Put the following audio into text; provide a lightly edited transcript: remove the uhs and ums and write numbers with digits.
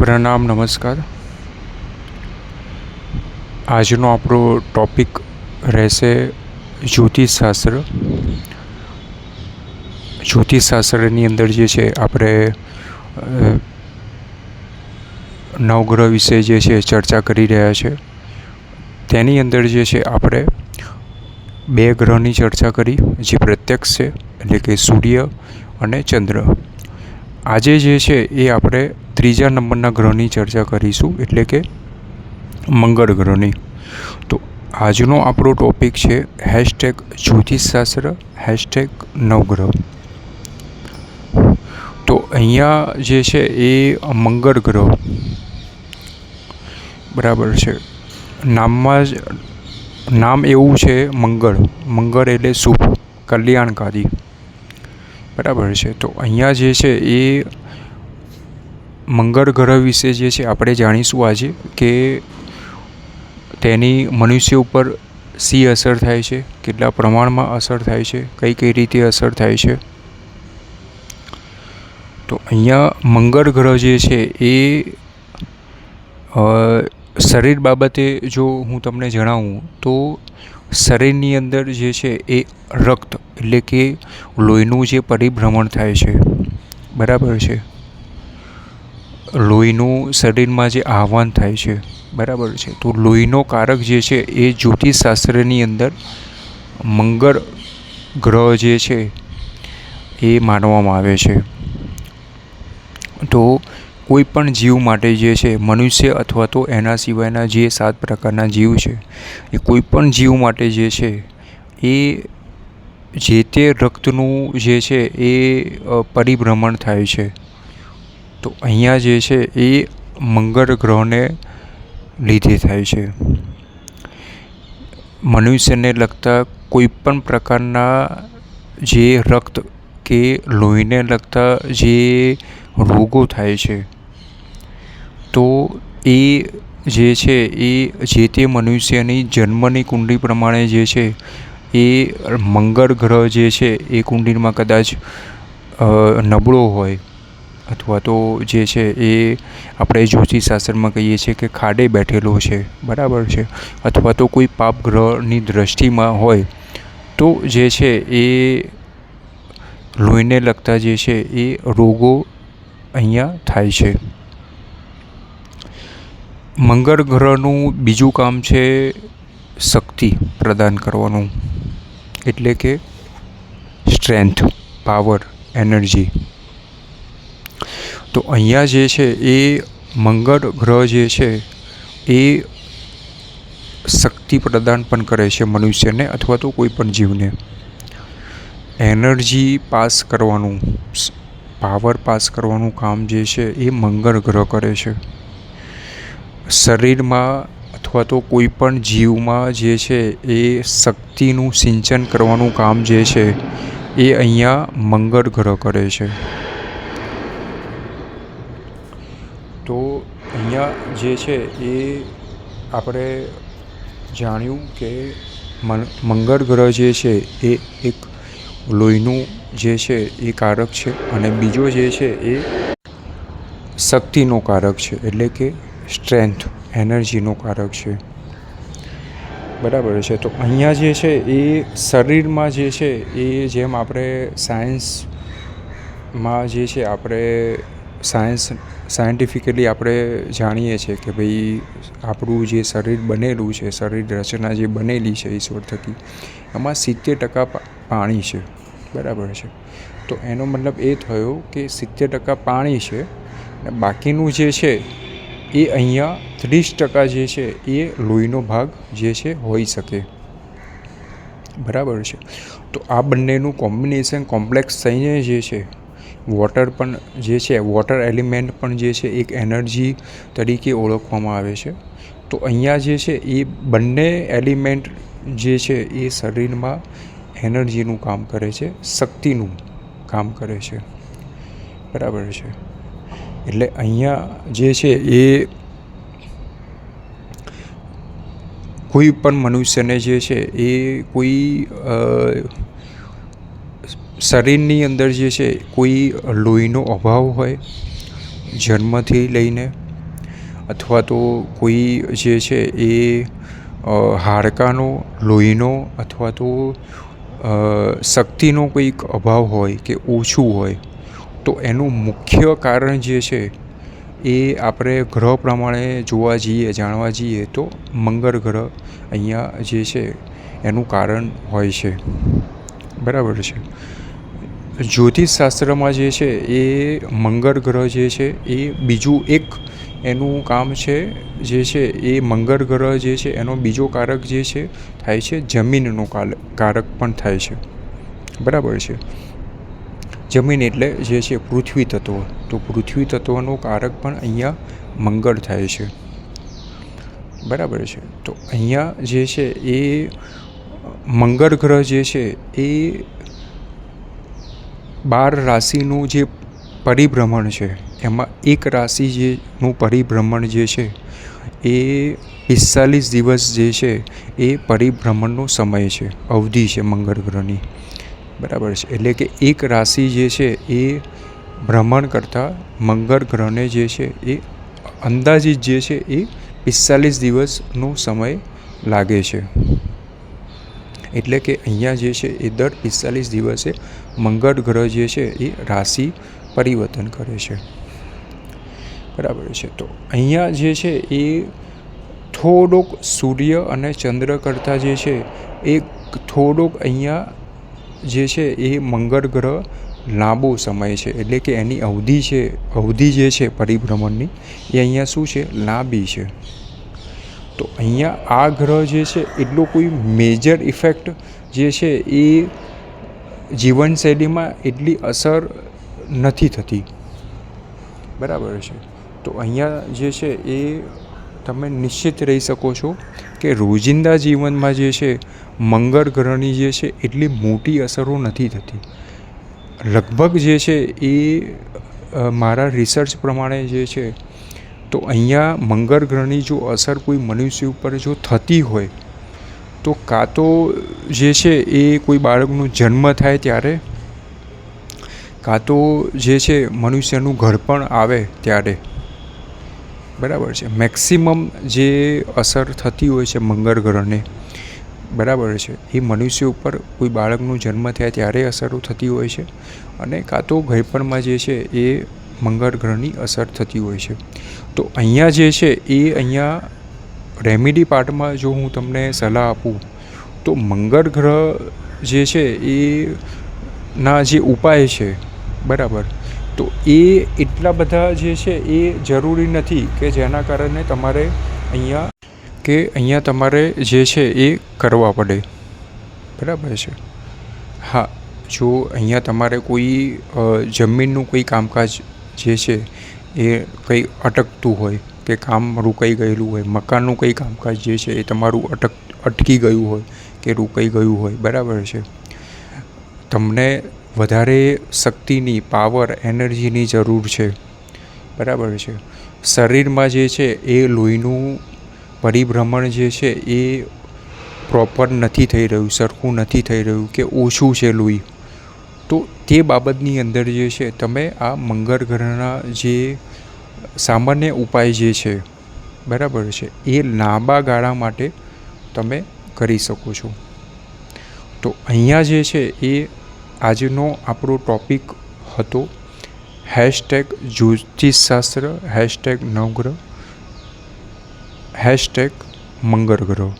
પ્રણામ, નમસ્કાર. આજનો આપણો ટૉપિક રહેશે જ્યોતિષશાસ્ત્ર. જ્યોતિષશાસ્ત્રની અંદર જે છે આપણે નવગ્રહ વિશે જે છે ચર્ચા કરી રહ્યા છે. તેની અંદર જે છે આપણે બે ગ્રહની ચર્ચા કરી, જે પ્રત્યક્ષ છે, એટલે કે સૂર્ય અને ચંદ્ર. આજે જે છે એ આપણે ત્રીજા નંબરના ગ્રહની ચર્ચા કરીશું, એટલે કે મંગળ ગ્રહની. તો આજનો આપણો ટૉપિક છે #જ્યોતિષશાસ્ત્ર #નવગ્રહ. તો અહીંયા જે છે એ મંગળ ગ્રહ બરાબર છે. નામમાં જ નામ એવું છે મંગળ. મંગળ એટલે શુભ, કલ્યાણકારી. બરાબર છે. તો અહીંયા જે છે એ મંગળ ગ્રહ વિશે જે છે આપણે જાણીશું આજે, કે તેની મનુષ્ય ઉપર શી અસર થાય છે, કેટલા પ્રમાણમાં અસર થાય છે, કઈ રીતે અસર થાય છે. તો અહીંયા મંગળ ગ્રહ જે છે એ શરીર બાબતે જો હું તમને જણાવું તો શરીરની અંદર જે છે એ રક્ત એટલે કે લોહીનું જે પરિભ્રમણ થાય છે, બરાબર છે, લોહીનું શરીરમાં જે આહવાન થાય છે, બરાબર છે. તો લોહીનો કારક જે છે એ જ્યોતિષશાસ્ત્રની અંદર મંગળ ગ્રહ જે છે એ માનવામાં આવે છે. તો કોઈ પણ જીવ માટે જે છે, મનુષ્ય અથવા તો એના સિવાયના જે 7 પ્રકારના જીવ છે, એ કોઈ પણ જીવ માટે જે છે એ જે તે રક્તનું જે છે એ પરિભ્રમણ થાય છે. તો અહીંયા જે છે એ મંગળ ગ્રહને લીધે થાય છે. મનુષ્યને લગતા કોઈ પણ પ્રકારના જે રક્ત કે લોહીને લગતા જે રોગો થાય છે, તો એ જે છે એ જે તે મનુષ્યની જન્મની કુંડળી પ્રમાણે જે છે એ મંગળ ગ્રહ જે છે એ કુંડળીમાં કદાચ નબળો હોય, અથવા તો જે છે એ આપણે જ્યોતિષશાસ્ત્રમાં કહીએ છીએ કે ખાડે બેઠેલો છે, બરાબર છે, અથવા તો કોઈ પાપ ગ્રહની દૃષ્ટિમાં હોય, તો જે છે એ લોહીને લગતા જે છે એ રોગો અહીંયા થાય છે. મંગળ ગ્રહનું બીજું કામ છે શક્તિ પ્રદાન કરવાનું, એટલે કે સ્ટ્રેન્થ, પાવર, એનર્જી. તો અહીંયા જે છે એ મંગળ ગ્રહ જે છે એ શક્તિ પ્રદાન પણ કરે છે મનુષ્યને અથવા તો કોઈ પણ જીવને. એનર્જી પાસ કરવાનું, પાવર પાસ કરવાનું કામ જે છે એ મંગળ ગ્રહ કરે છે. શરીરમાં અથવા તો કોઈ પણ જીવમાં જે છે એ શક્તિનું સિંચન કરવાનું કામ જે છે એ અહીંયા મંગળ ગ્રહ કરે છે. તો અહીંયા જે છે એ આપણે જાણ્યું કે મંગળ ગ્રહ જે છે એ એક લોહીનું જે છે એ કારક છે, અને બીજો જે છે એ શક્તિનો કારક છે, એટલે કે સ્ટ્રેન્થ, એનર્જીનો કારક છે, બરાબર છે. તો અહીંયા જે છે એ શરીરમાં જે છે એ જેમ આપણે સાયન્સમાં જે છે આપણે સાયન્ટિફિકલી આપણે જાણીએ છીએ કે ભાઈ આપણું જે શરીર બનેલું છે, શરીર રચના જે બનેલી છે ઈશ્વર થકી, એમાં 70% પાણી છે, બરાબર છે. તો એનો મતલબ એ થયો કે 70% પાણી છે, અને બાકીનું જે છે એ અહીંયા 30% જે છે એ લોહીનો ભાગ જે છે હોઈ શકે, બરાબર છે. તો આ બંનેનું કોમ્બિનેશન કોમ્પ્લેક્સ થઈને જે છે વોટર પણ જે છે, વોટર એલિમેન્ટ પણ જે છે એક એનર્જી તરીકે ઓળખવામાં આવે છે. તો અહીંયા જે છે એ બંને એલિમેન્ટ જે છે એ શરીરમાં એનર્જીનું કામ કરે છે, શક્તિનું કામ કરે છે, બરાબર છે. એટલે અહીંયા જે છે એ કોઈ પણ મનુષ્યને જે છે એ કોઈ શરીરની અંદર જે છે કોઈ લોહીનો અભાવ હોય જન્મથી લઈને, અથવા તો કોઈ જે છે એ હાડકાનો, લોહીનો અથવા તો શક્તિનો કોઈક અભાવ હોય કે ઓછું હોય, તો એનું મુખ્ય કારણ જે છે એ આપણે ગ્રહ પ્રમાણે જોવા જઈએ, જાણવા જઈએ તો મંગળ ગ્રહ અહીંયા જે છે એનું કારણ હોય છે. બરાબર છે. જ્યોતિષશાસ્ત્રમાં જે છે એ મંગળ ગ્રહ જે છે એ બીજું એક એનું કામ છે જે છે એ મંગળ ગ્રહ જે છે એનો બીજો કારક જે છે થાય છે જમીનનો કારક પણ થાય છે. બરાબર છે. જમીન એટલે જે છે પૃથ્વી તત્વ, તો પૃથ્વી તત્વનો કારક પણ અહીંયા મંગળ થાય છે. બરાબર છે. તો અહીંયા જે છે એ મંગળ ગ્રહ જે છે એ 12 રાશિનું જે પરિભ્રમણ છે એમાં એક રાશિ જેનું પરિભ્રમણ જે છે એ 45 દિવસ જે છે એ પરિભ્રમણનો સમય છે, અવધિ છે મંગળ ગ્રહની. બરાબર છે. એટલે કે એક રાશિ જે છે એ ભ્રમણ કરતાં મંગળ ગ્રહને જે છે એ અંદાજિત જે છે એ 45 દિવસનો સમય લાગે છે. એટલે કે અહીંયા જે છે એ દર 45 દિવસે મંગળ ગ્રહ જે છે એ રાશિ પરિવર્તન કરે છે. બરાબર છે. તો અહીંયા જે છે એ થોડોક સૂર્ય અને ચંદ્ર કરતાં જે છે એ થોડોક અહીંયા જે છે એ મંગળ ગ્રહ લાંબો સમય છે. એટલે કે એની અવધિ જે છે પરિભ્રમણની એ અહીંયા શું છે, લાંબી છે. તો અહીંયા આ ગ્રહ જે છે એટલો કોઈ મેજર ઇફેક્ટ જે છે એ જીવનશૈલીમાં એટલી અસર નથી થતી. બરાબર છે. તો અહીંયા જે છે એ તમે નિશ્ચિત રહી શકો છો કે રોજિંદા જીવનમાં જે છે મંગળ ગ્રહની જે છે એટલી મોટી અસરો નથી થતી. લગભગ જે છે એ મારા રિસર્ચ પ્રમાણે જે છે તો અહીંયા મંગળ ગ્રહની જો અસર કોઈ મનુષ્ય ઉપર જો થતી હોય તો કાં તો જે છે એ કોઈ બાળકનો જન્મ થાય ત્યારે, કાં તો જે છે મનુષ્યનું ઘડપણ આવે ત્યારે. બરાબર છે. મેક્સિમમ જે અસર થતી હોય છે મંગળ ગ્રહને, બરાબર છે, એ મનુષ્ય ઉપર કોઈ બાળકનો જન્મ થાય ત્યારે અસરો થતી હોય છે, અને કાં તો ઘડપણમાં જે છે એ મંગળ ગ્રહની અસર થતી હોય છે. તો અહીંયા જે છે એ અહીંયા રેમેડી પાર્ટમાં જો હું તમને સલાહ આપું તો મંગળ ગ્રહ જે છે એ ના જે ઉપાય છે, બરાબર, તો એ એટલા બધા જે છે એ જરૂરી નથી કે જેના કારણે તમારે અહીંયા તમારે જે છે એ કરવા પડે. બરાબર છે. હા, જો અહીંયા તમારે કોઈ જમીનનું કોઈ કામકાજ જે છે એ કંઈ અટકતું હોય કે કામ રોકાઈ ગયેલું હોય, મકાનનું કંઈ કામકાજ જે છે એ તમારું અટકી ગયું હોય કે રોકાઈ ગયું હોય, બરાબર છે, તમને વધારે શક્તિની, પાવર, એનર્જીની જરૂર છે. બરાબર છે. શરીરમાં જે છે એ લોહીનું પરિભ્રમણ જે છે એ પ્રોપર નથી થઈ રહ્યું, સરખું નથી થઈ રહ્યું કે ઓછું છે લોહી, તો તે બાબતની અંદર જે છે તમે આ મંગળ ગ્રહના જે સામાન્ય ઉપાય જે છે, બરાબર છે, એ લાંબા ગાળા માટે તમે કરી શકો છો. તો અહીંયા જે છે એ આજનો આપણો ટૉપિક હતો #જ્યોતિષશાસ્ત્ર, #નવગ્રહ, #મંગળ ગ્રહ.